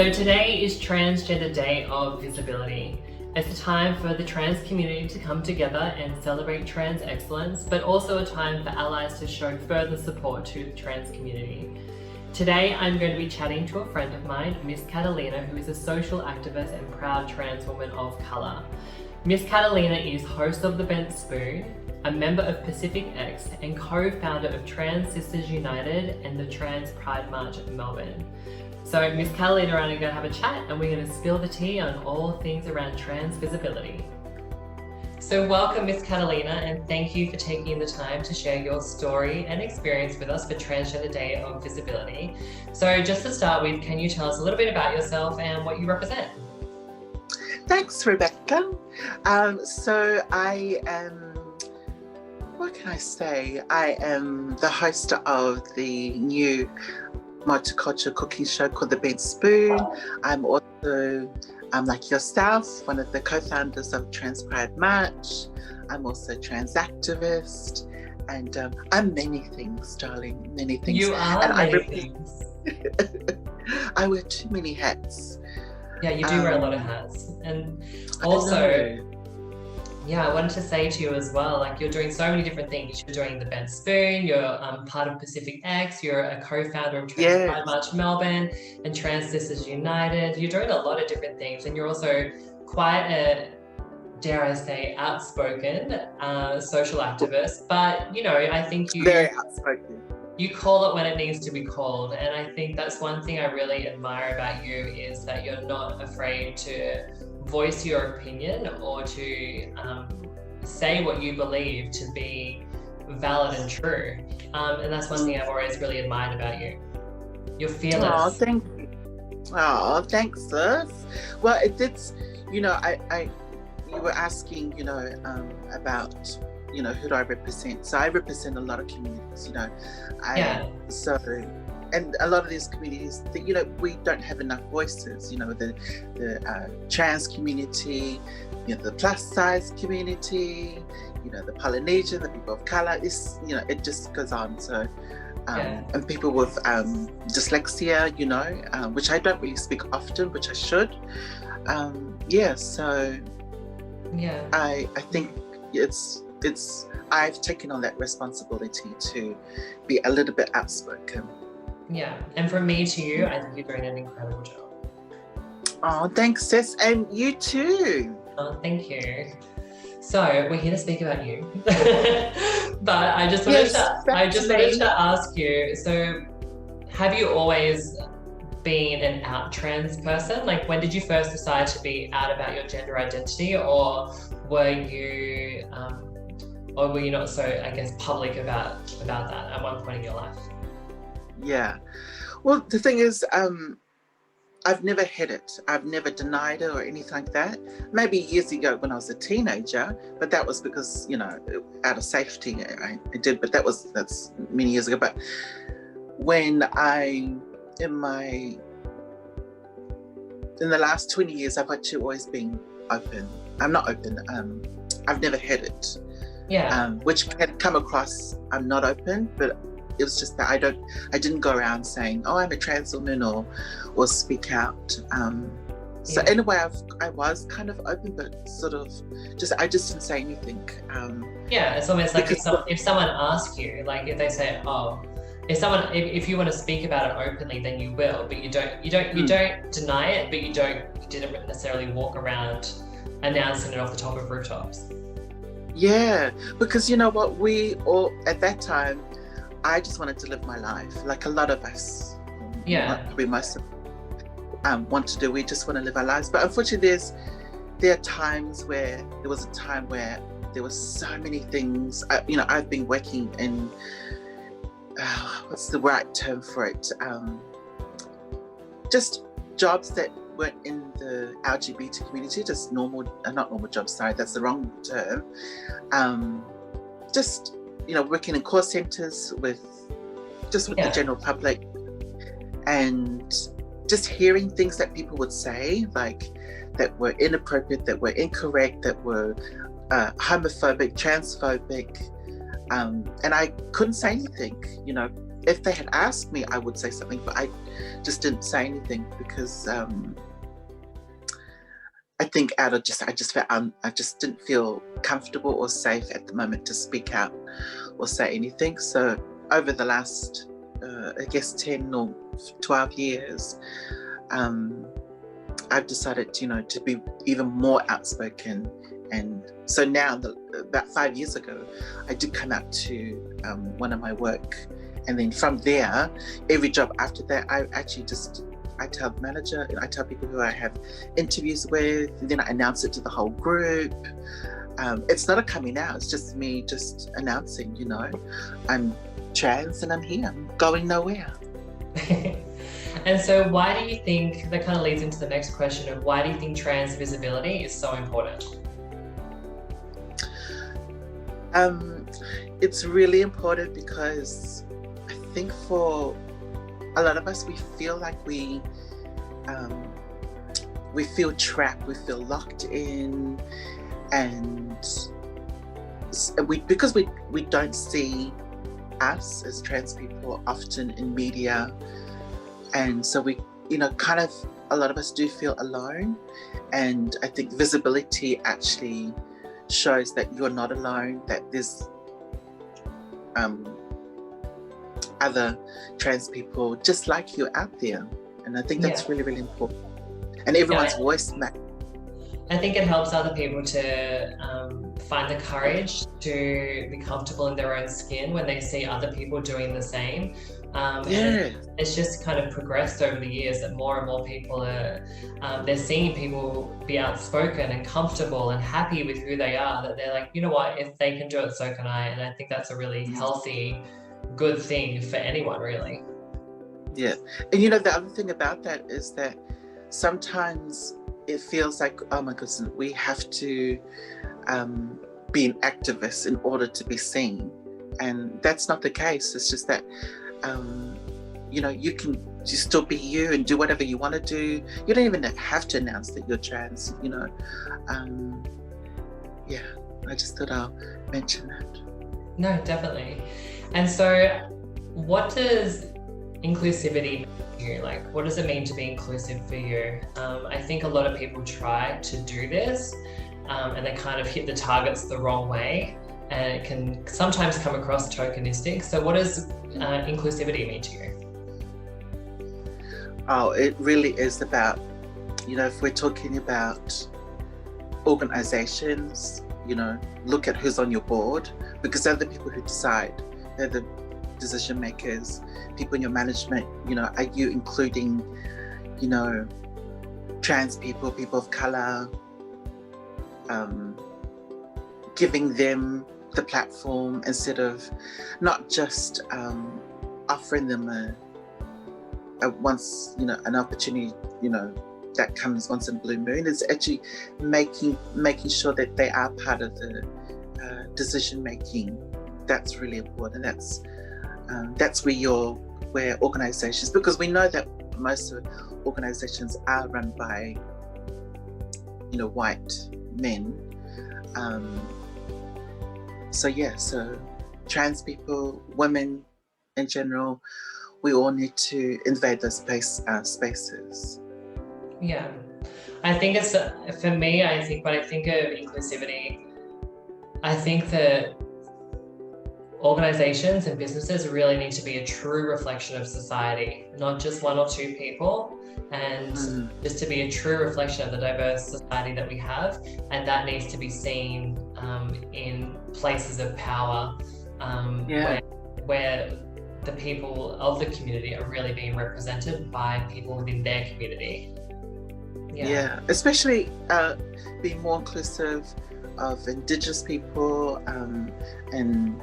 So today is Transgender Day of Visibility. It's a time for the trans community to come together and celebrate trans excellence, but also a time for allies to show further support to the trans community. Today I'm going to be chatting to a friend of mine, Miss Katalyna, who is a social activist and proud trans woman of colour. Miss Katalyna is host of The Bent Spoon, a member of Pacific X and co-founder of Trans Sisters United and the Trans Pride March of Melbourne. So Miss Katalyna and I are going to have a chat and we're going to spill the tea on all things around trans visibility. So welcome Miss Katalyna, and thank you for taking the time to share your story and experience with us for Transgender Day of Visibility. So just to start with, can you tell us a little bit about yourself and what you represent? Thanks, Rebecca. So I am, what can I say? I am the host of the new multicultural cooking show called The Bent Spoon. I'm also, like yourself, one of the co-founders of Trans Pride March. I'm also a trans activist, and I'm many things, darling, many things. You are and many things. I wear too many hats. Yeah, you do wear a lot of hats. And also, I wanted to say to you as well, like you're doing so many different things. You're doing The Bent Spoon, you're part of Pacific X, you're a co-founder of Trans Pride March Melbourne and Trans Sisters United. You're doing a lot of different things, and you're also quite a, dare I say, outspoken social activist. But, you know, I think you... Very outspoken. You call it when it needs to be called. And I think that's one thing I really admire about you, is that you're not afraid to voice your opinion or to say what you believe to be valid and true. And that's one thing I've always really admired about you. You're fearless. Oh, thank you. Oh, thanks, sis. Well, it's, you know, you were asking, you know, about, you know, who do I represent? So I represent a lot of communities, you know. So, and a lot of these communities, you know, we don't have enough voices, you know, the trans community, you know, the plus size community, you know, the Polynesian, the people of colour, you know, it just goes on. So, and people with dyslexia, you know, which I don't really speak often, which I should. I think I've taken on that responsibility to be a little bit outspoken. Yeah, and from me to you, I think you're doing an incredible job. Oh, thanks, sis, and you too. Oh, thank you. So we're here to speak about you, but I just wanted to ask you. So, have you always been an out trans person? Like, when did you first decide to be out about your gender identity, or were you not so, I guess, public about that at one point in your life? Yeah, well, the thing is, I've never hid it. I've never denied it or anything like that. Maybe years ago when I was a teenager, but that was because, you know, out of safety I did, but that's many years ago. But when in the last 20 years, I've actually always been open. I'm not open, I've never hid it. Yeah. Which can come across, I'm not open, but it was just that I didn't go around saying, oh, I'm a trans woman or speak out. So in a way I was kind of open, but sort of I just didn't say anything. It's almost like if someone asks you, like if they say, oh, if you want to speak about it openly, then you will, but you don't deny it, but you didn't necessarily walk around announcing it off the top of rooftops. Yeah, because you know what, we all at that time, I just wanted to live my life, like a lot of us. Probably most of want to do. We just want to live our lives, but unfortunately, there are times where there was a time where there were so many things. You know, I've been working in what's the right term for it? Just jobs that weren't in the LGBT community, just not normal jobs. Sorry, that's the wrong term. Just, you know, working in call centers with the general public, and just hearing things that people would say, like that were inappropriate, that were incorrect, that were homophobic, transphobic, and I couldn't say anything, you know, if they had asked me, I would say something, but I just didn't say anything because I think I just didn't feel comfortable or safe at the moment to speak out or say anything. So over the last, I guess 10 or 12 years, I've decided, to be even more outspoken. And so now, about 5 years ago, I did come out to one of my work. And then from there, every job after that, I tell the manager, I tell people who I have interviews with, and then I announce it to the whole group. It's not a coming out, it's just me just announcing, I'm trans and I'm here, I'm going nowhere. And so why do you think, that kind of leads into the next question of why do you think trans visibility is so important? It's really important because I think for a lot of us, we feel like we feel trapped, we feel locked in, and because we don't see us as trans people often in media, and so we, kind of, a lot of us do feel alone. And I think visibility actually shows that you're not alone, that there's other trans people just like you out there. And I think that's really, really important. And everyone's voice matters. I think it helps other people to find the courage to be comfortable in their own skin when they see other people doing the same. And it's just kind of progressed over the years that more and more people are, they're seeing people be outspoken and comfortable and happy with who they are, that they're like, you know what, if they can do it, so can I. And I think that's a really healthy, good thing for anyone, really. Yeah. And the other thing about that is that sometimes it feels like, oh my goodness, we have to be an activist in order to be seen. And that's not the case. It's just that, you can just still be you and do whatever you want to do. You don't even have to announce that you're trans, I just thought I'll mention that. No, definitely. And so what does inclusivity mean to you? Like, what does it mean to be inclusive for you? I think a lot of people try to do this and they kind of hit the targets the wrong way, and it can sometimes come across tokenistic. So what does inclusivity mean to you? Oh, it really is about, if we're talking about organizations, look at who's on your board, because they're the people who decide. They're the decision makers, people in your management. Are you including, trans people, people of color, giving them the platform instead of not just offering them a once, an opportunity, that comes once in a blue moon. It's actually making sure that they are part of the decision making. That's really important. That's where organizations, because we know that most of organizations are run by, white men. So trans people, women in general, we all need to invade those spaces. Yeah, I think it's, for me, I think when I think of inclusivity, I think that organizations and businesses really need to be a true reflection of society, not just one or two people, and just to be a true reflection of the diverse society that we have. And that needs to be seen in places of power, where the people of the community are really being represented by people within their community. Yeah, especially being more inclusive of Indigenous people and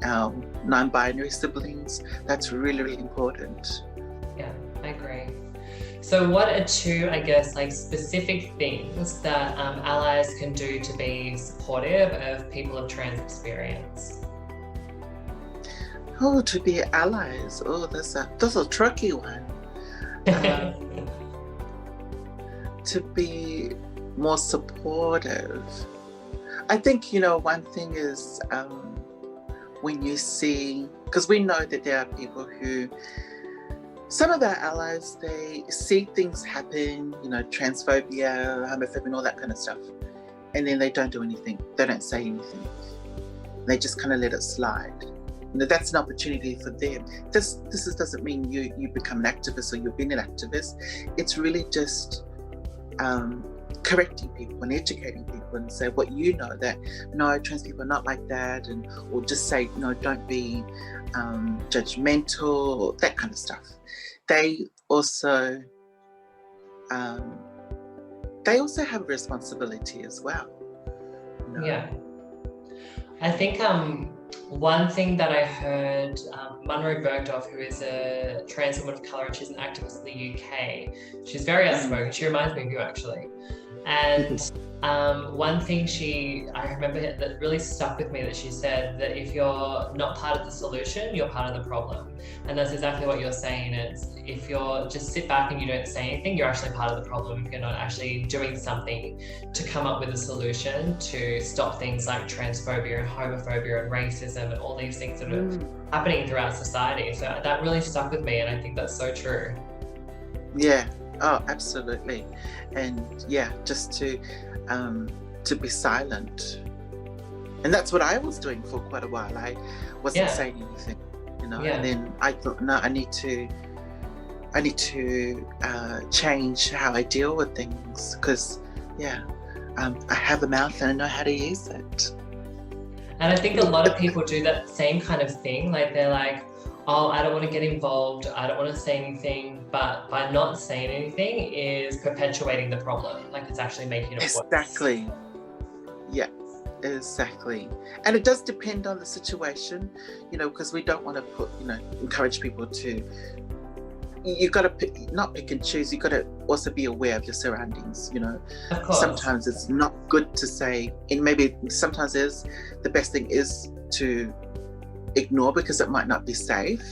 our non-binary siblings. That's really, really important. Yeah, I agree. So what are two, specific things that allies can do to be supportive of people of trans experience? Oh, to be allies. Oh, that's a tricky one. To be more supportive. I think, one thing is when you see, because we know that there are people who, some of our allies, they see things happen, you know, transphobia, homophobia, and all that kind of stuff, and then they don't do anything. They don't say anything. They just kind of let it slide. You know, that's an opportunity for them. This doesn't mean you become an activist or you've been an activist. It's really just correcting people and educating people and say what you know, that no, trans people are not like that, and or just say, no, don't be judgmental, or that kind of stuff. They also have a responsibility as well. You know? Yeah. I think one thing that I heard, Munro Bergdorf, who is a trans woman of colour and she's an activist in the UK, she's very outspoken. She reminds me of you, actually. And one thing I remember that really stuck with me, that she said that if you're not part of the solution, you're part of the problem. And that's exactly what you're saying. It's if you're just sit back and you don't say anything, you're actually part of the problem if you're not actually doing something to come up with a solution to stop things like transphobia and homophobia and racism and all these things that are happening throughout society. So that really stuck with me, and I think that's so true. Yeah. Oh, absolutely. And yeah, just to be silent. And that's what I was doing for quite a while. I wasn't saying anything, you know. And then I thought, no, I need to change how I deal with things, because I have a mouth and I know how to use it. And I think a lot of people do that same kind of thing. Like, they're like, oh, I don't want to get involved, I don't want to say anything, but by not saying anything is perpetuating the problem. Like, it's actually making it worse. Exactly. Yeah, exactly. And it does depend on the situation, you know, because we don't want to encourage people to, you got to not pick and choose. You got to also be aware of your surroundings, you know. Of course. Sometimes it's not good to say, and maybe sometimes the best thing is to ignore, because it might not be safe,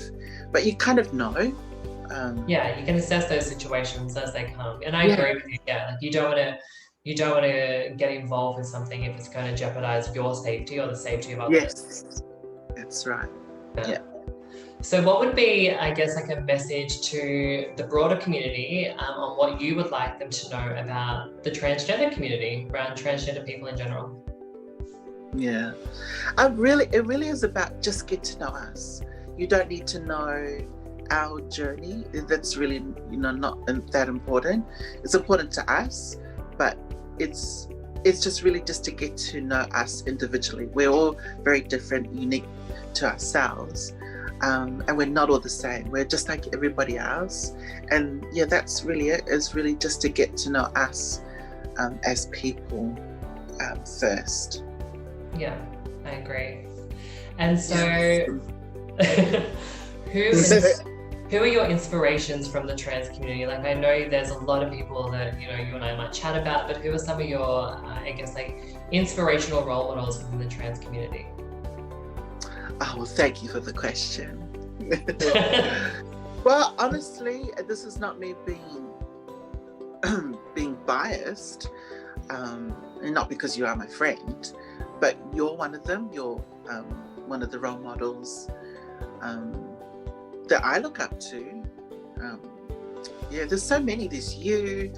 but you kind of know. You can assess those situations as they come, and I agree with you. Like, you don't want to get involved with something if it's going to jeopardize your safety or the safety of others. Yes, that's right. Yeah. So what would be, I guess, like a message to the broader community on what you would like them to know about the transgender community, around transgender people in general? Yeah, it really is about just get to know us. You don't need to know our journey. That's really, you know, not that important. It's important to us, but it's just really just to get to know us individually. We're all very different, unique to ourselves, and we're not all the same. We're just like everybody else, and yeah, that's really it. Is really just to get to know us as people first. Yeah, I agree. And so, who are your inspirations from the trans community? Like, I know there's a lot of people that, you know, you and I might chat about, but who are some of your, I guess, like, inspirational role models within the trans community? Oh, well, thank you for the question. Well, honestly, this is not me being biased, and not because you are my friend, but you're one of them. You're one of the role models that I look up to. There's so many. There's you,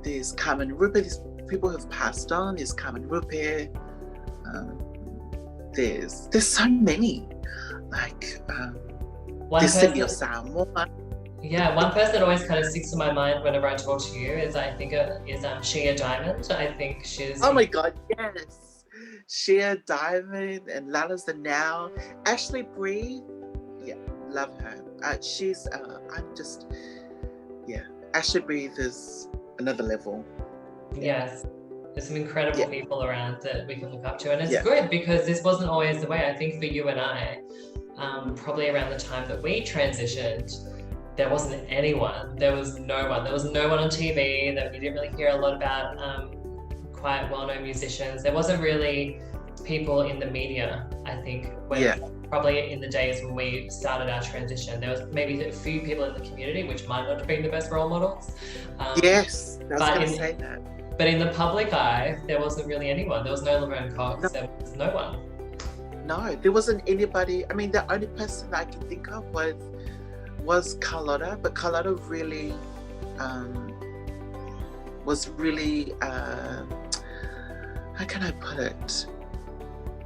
there's Carmen Rupe, there's people who've passed on, there's Carmen Rupe, there's so many. Like, there's Sylvia Samoa. Yeah, one person that always kind of sticks in my mind whenever I talk to you is Shea Diamond. I think she's... Oh my God, yes. Shea Diamond and Lala's the Now. Ashley Bree, yeah, love her. Ashley Bree is another level. Yes. There's some incredible people around that we can look up to. And it's good because this wasn't always the way. I think for you and I, probably around the time that we transitioned, there wasn't anyone. There was no one. There was no one on TV. That we didn't really hear a lot about quite well-known musicians. There wasn't really people in the media, I think, probably in the days when we started our transition. There was maybe a few people in the community which might not have been the best role models. Yes, I was going to say that. But in the public eye, there wasn't really anyone. There was no Laverne Cox. No. There was no one. No, there wasn't anybody. I mean, the only person I can think of was Carlotta, but Carlotta really was really how can I put it?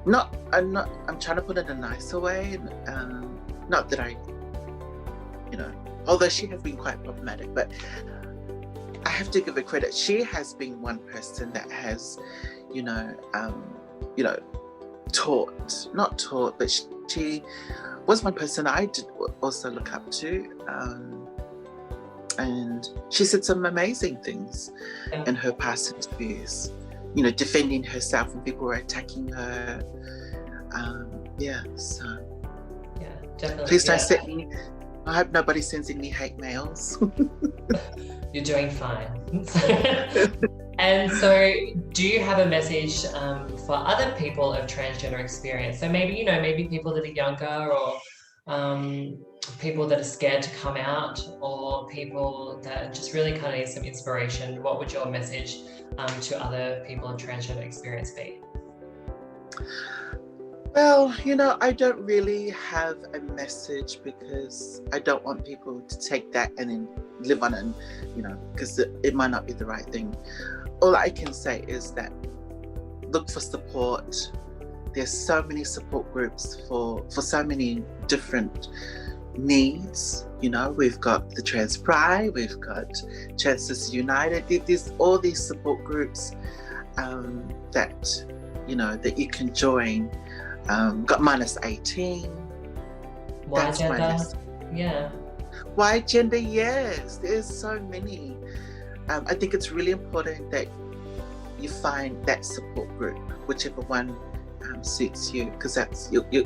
I'm trying to put it in a nicer way. Not that I, although she has been quite problematic, but I have to give her credit. She has been one person that has, not taught, but she was one person I did also look up to. And she said some amazing things in her past interviews, defending herself when people were attacking her. So. Yeah, definitely. Please don't send me. I hope nobody sends any hate mails. You're doing fine. And so, do you have a message for other people of transgender experience? So maybe people that are younger, or people that are scared to come out, or people that just really kind of need some inspiration. What would your message to other people of transgender experience be? Well, I don't really have a message, because I don't want people to take that and then live on it, because it might not be the right thing. All I can say is that look for support. There's so many support groups for so many different needs. We've got the Trans Pride, we've got Transgender United. There's all these support groups that you can join. Got -18. Why That's gender? my message. Yeah. Why gender? Yes, there's so many. I think it's really important that you find that support group, whichever one suits you, because that's you're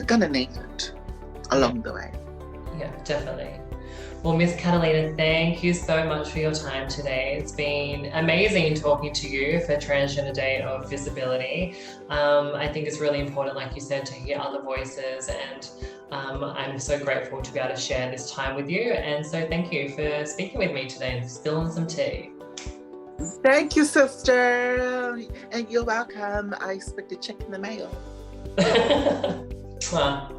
gonna need it along the way. Yeah, definitely. Well, Miss Katalyna, thank you so much for your time today. It's been amazing talking to you for Transgender Day of Visibility. I think it's really important, like you said, to hear other voices, and I'm so grateful to be able to share this time with you. And so thank you for speaking with me today and spilling some tea. Thank you, sister. And you're welcome. I expect a check in the mail. Mwah.